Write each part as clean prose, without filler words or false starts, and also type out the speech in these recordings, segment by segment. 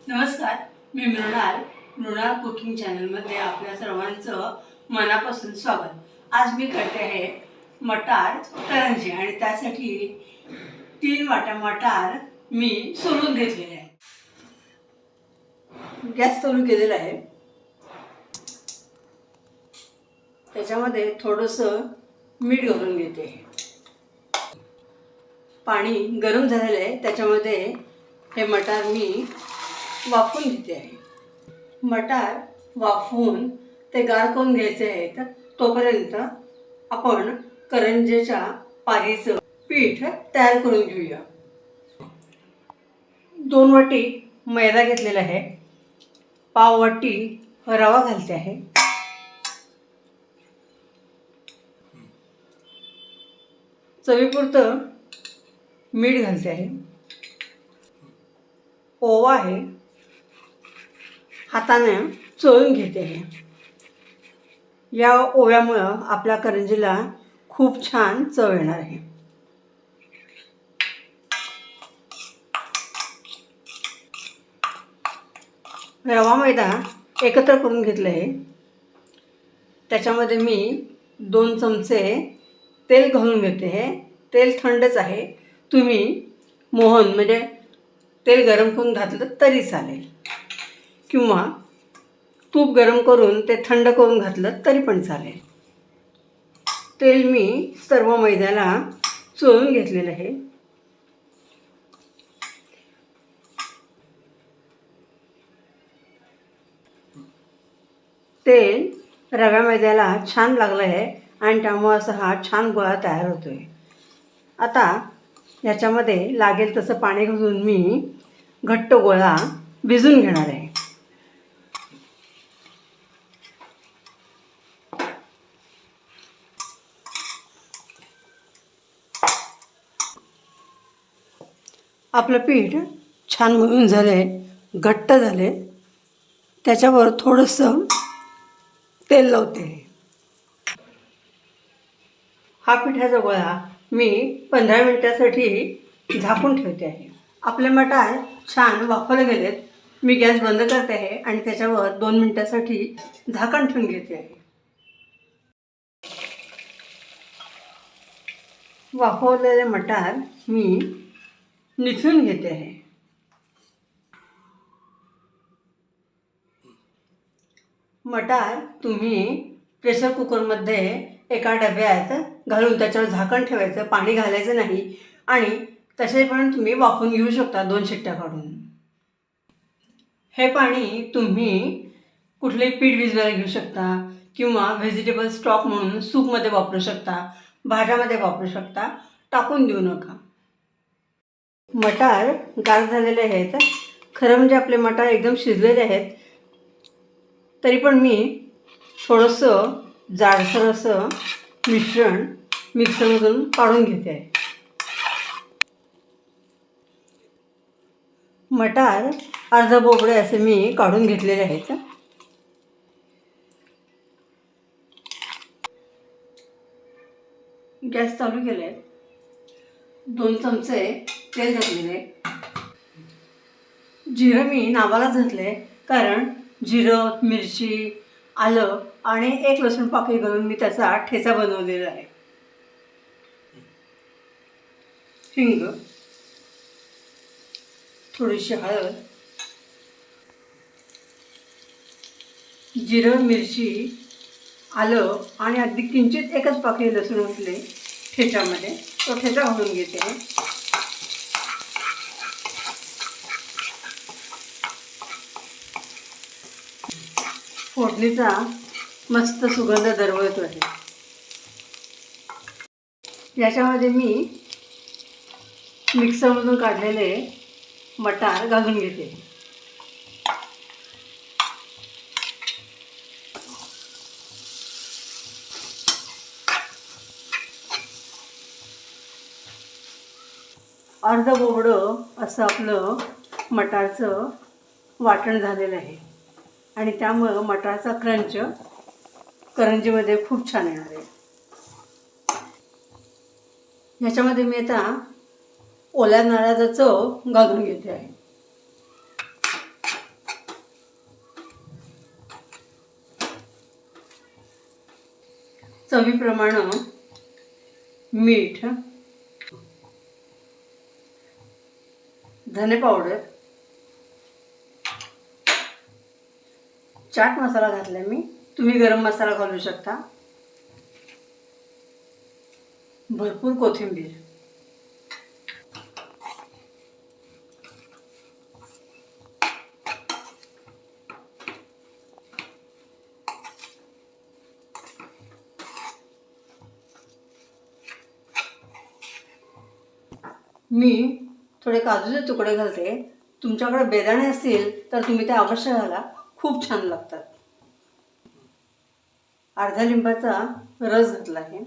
नमस्कार, मी मृणाल कुकिंग चॅनलमध्ये आपल्या सर्वांचं मनापासून स्वागत. आज मी करते आहे मटार करंजी आणि त्यासाठी 3 वाट्या मटार मी सोलून घेतलेले आहे. गॅस चालू केलेला आहे. त्याच्यामध्ये थोडंसं मीठ घालून घेते. पाणी गरम झालेलं आहे. त्याच्यामध्ये हे मटार मी वाफवून घेते आहे. मटार वाफवून ते गार करून घ्यायचे आहेत. तोपर्यंत आपण करंजीच्या पारीचं पीठ तयार करून घेऊया. 2 वाटी मैदा घेतलेला आहे. पाव वाटी रवा घालते आहे. चवीपुरतं मीठ घालते आहे. ओवा आहे, हाताने चोळून घेते आहे. या ओव्यामुळं आपल्या करंजीला खूप छान चव येणार आहे. रवा मैदा एकत्र करून घेतलं आहे. त्याच्यामध्ये मी 2 चमचे तेल घालून घेते आहे. तेल थंडच आहे. तुम्ही मोहन म्हणजे तेल गरम करून घातलं तरी चालेल, किंवा तूप गरम करून ते थंड करून घातलं तरी पण चालेल. तेल मी सर्व मैद्याला चोळून घेतलेलं आहे. तेल रव्या मैद्याला छान लागलं आहे आणि त्यामुळे असा हा छान गोळा तयार होतो आहे. आता याच्यामध्ये लागेल तसं पाणी घालून मी घट्ट गोळा भिजून घेणार आहे. आपलं पीठ छान मळून झाले, घट्ट झाले. त्याच्यावर थोडंसं तेल लावते. हा पिठाचा गोळा मी 15 मिनिटासाठी झाकून ठेवते आहे. आपले मटार छान वाफवले गेलेत. मी गॅस बंद करते आहे आणि त्याच्यावर 2 मिनिटासाठी झाकण ठेवून घेते आहे. वाफवलेले मटार मी निथळून घेते आहे. मटार तुम्ही प्रेशर कुकरमध्ये एका डब्यात घालून त्याच्यावर झाकण ठेवायचं, पाणी घालायचं नाही आणि तसे पण तुम्ही वाफवून घेऊ शकता 2 शिट्ट्या काढून. हे पाणी तुम्ही कुठलेही पीठ भिजवायला घेऊ शकता, किंवा व्हेजिटेबल स्टॉक म्हणून सूपमध्ये वापरू शकता, भाज्यामध्ये वापरू शकता. टाकून देऊ नका. मटार गार झालेले आहेत. खरं म्हणजे आपले मटार एकदम शिजलेले आहेत. तरी पण मी थोडंसं जाडसर असं मिश्रण मिक्सरमधून काढून घेते आहे. मटार अर्ध बोबडे असे मी काढून घेतलेले आहेत. गॅस चालू केले. 2 चमचे तेल घातलेले. जिरं मी नावालाच घातले, कारण जिरं, मिरची, आलं आणि 1 लसूण पाकळी घालून मी त्याचा ठेचा बनवलेला आहे. हिंग, थोडीशी हळद, जिरं, मिरची, आलं आणि अगदी किंचित 1च पाकळी लसूण घातले ठेच्यामध्ये. तो ठेचा घालून घेते. फोडणीचा मस्त सुगंध दरवळतो आहे. याच्यामध्ये मी मिक्सरमधून काढलेले मटार घालून घेते. अर्ध बोबडं असं आपलं मटारचं वाटण झालेलं आहे आणि त्यामुळं मटारचा क्रंच करंजीमध्ये खूप छान येणार आहे. ह्याच्यामध्ये मी आता ओल्या नारळाचा चव घालून घेते आहे. चवीप्रमाणे मीठ, धने पावडर, चाट मसाला घातला मी, तुम्ही गरम मसाला घालू शकता, भरपूर कोथिंबीर, मी थोडे काजूचे तुकडे घालते. तुमच्याकडे बेदाणे असतील तर तुम्ही ते अवश्य घाला, खूप छान लागतात. अर्धा लिंबाचा रस घातला आहे.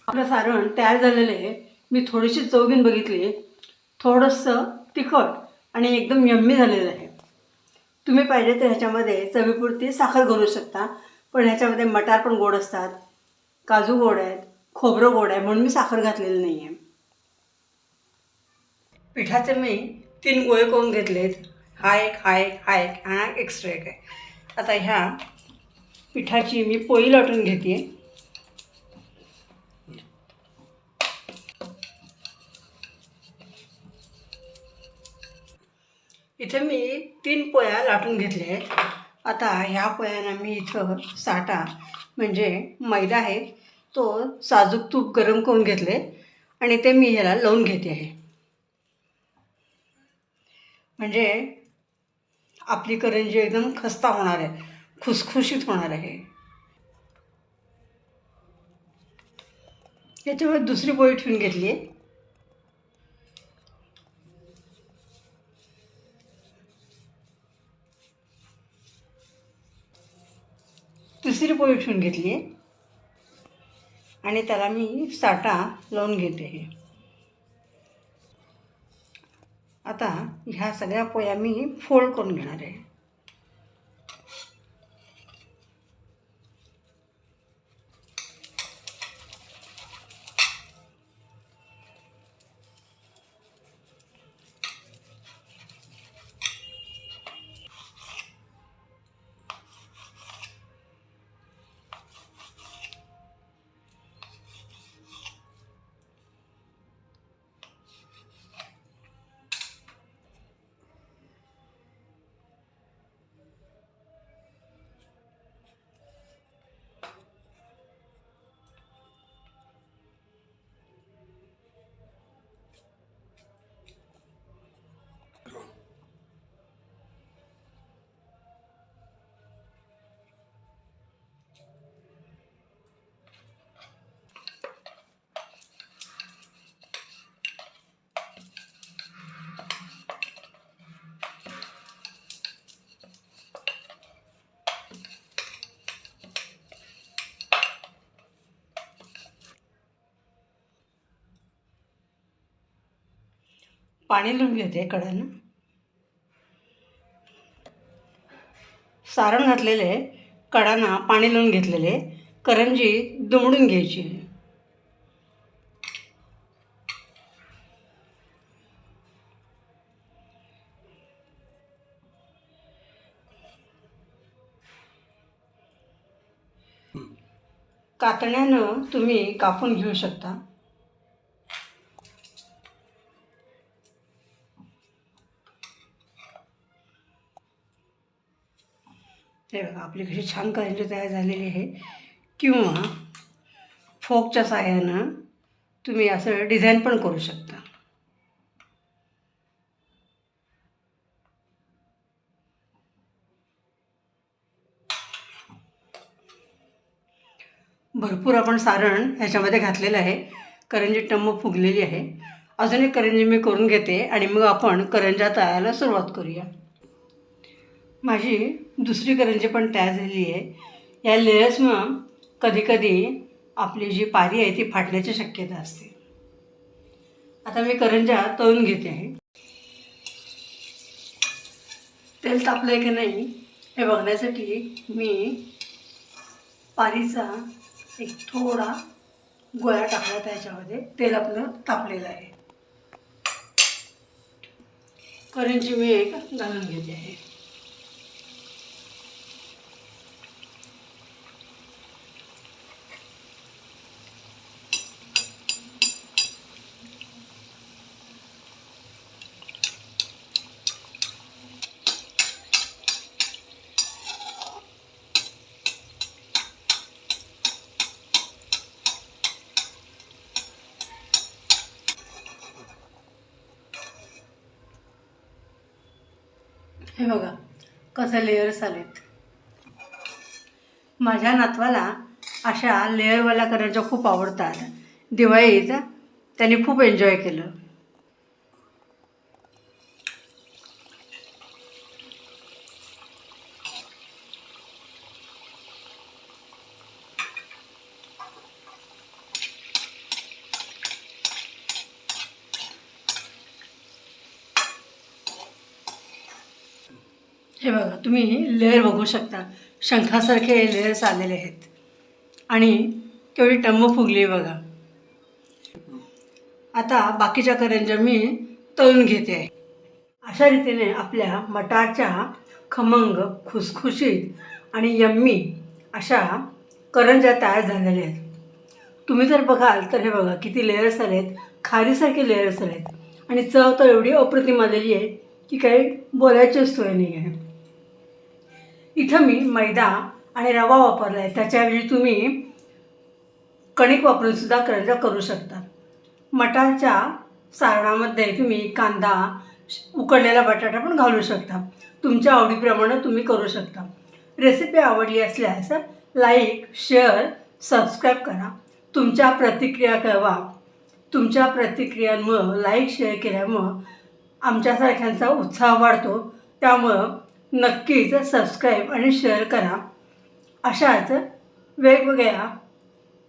आपलं सारण तयार झालेलं आहे. मी थोडीशी चव घेऊन बघितली, थोडंसं तिखट आणि एकदम यम्मी झालेलं आहे. तुम्ही पाहिजे तर ह्याच्यामध्ये चवीपुरती साखर घालू शकता, पण ह्याच्यामध्ये मटार पण गोड असतात, काजू गोड आहेत, खोबरं गोड आहे, म्हणून मी साखर घातलेली नाही आहे. पिठाचे मी 3 गोळे करून घेतलेत. हा एक, हा एक, हा एक, हा एक्स्ट्रा एक आहे. आता ह्या पिठाची मी पोळी लाटून घेते. इथे मी 3 पोळ्या लाटून घेतल्या आहेत. आता ह्या पोळ्यांना मी इथं साठा म्हणजे मैदा आहे तो साजूक तूप गरम करून घेतले आणि ते मी ह्याला लावून घेते आहे. म्हणजे आपली करंजी एकदम खस्ता होणार आहे, खुसखुशीत होणार आहे. याच्यावर दुसरी पोळी ठेवून घेतली आहे. तिसरी पोळी ठेवून घेतली आहे आणि त्याला मी साठा लावून घेते आहे. आता ह्या सगळ्या पोळ्या मी फोल्ड करून घेणार आहे. पाणी लावून घेते कढईनं. सारण घातलेले कढांना पाणी लावून घेतलेले करंजी दुमडून घ्यायची. कातण्यानं तुम्ही कापून घेऊ शकता. हे बघा आपली कशी छान करंजी तयार झालेली आहे. किंवा फोकच्या साहाय्यानं तुम्ही असं डिझाईन पण करू शकता. भरपूर आपण सारण ह्याच्यामध्ये घातलेलं आहे. करंजी टम्म फुगलेली आहे. अजून एक करंजी मी करून घेते आणि मग आपण करंज्या तळायला सुरुवात करूया. माझी दुसरी करंजी पण तयार झालेली आहे. या लेयर्समुळं कधीकधी आपली जी पारी आहे ती फाटण्याची शक्यता असते. आता मी करंज्या तळून घेते आहे. तेल तापलं आहे की नाही हे बघण्यासाठी मी पारीचा एक थोडा गोळा टाकला त्याच्यामध्ये. तेल आपलं तापलेलं आहे. करंजी मी एक घालून घेते आहे. हे बघा कसं लेयर्स आलेत. माझ्या नातवाला अशा लेअरवाल्या करंज्या खूप आवडतात. दिवाळीत त्याने खूप एन्जॉय केलं. हे बघा तुम्ही लेअर बघू शकता, शंखासारखे लेयर्स आलेले आहेत आणि केवढी टम्म फुगली बघा. आता बाकीच्या करंज्या मी तळून घेते आहे. अशा रीतीने आपल्या मटारच्या खमंग, खुसखुशीत आणि यम्मी अशा करंज्या तयार झालेल्या आहेत. तुम्ही जर बघाल तर हे बघा किती लेयर्स आलेत, खारीसारखे लेयर्स आलेत आणि चव तर एवढी अप्रतिम आलेली आहे की काही बोलायचीच सोय नाही आहे. इथं मी मैदा आणि रवा वापरला आहे, त्याच्याऐवजी तुम्ही कणिक वापरूनसुद्धा करंज्या करू शकता. मटारच्या सारणामध्ये तुम्ही कांदा, उकडलेला बटाटा पण घालू शकता. तुमच्या आवडीप्रमाणे तुम्ही करू शकता. रेसिपी आवडली असल्यास लाईक, शेअर, सबस्क्राईब करा. तुमच्या प्रतिक्रिया कळवा. तुमच्या प्रतिक्रियांमुळं, लाईक शेअर केल्यामुळं आमच्यासारख्यांचा उत्साह वाढतो. त्यामुळं नक्कीच सबस्क्राईब आणि शेअर करा. अशाच वेगवेगळ्या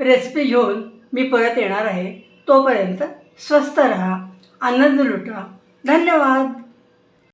रेसिपी घेऊन मी परत येणार आहे. तोपर्यंत स्वस्थ राहा, आनंद लुटा. धन्यवाद.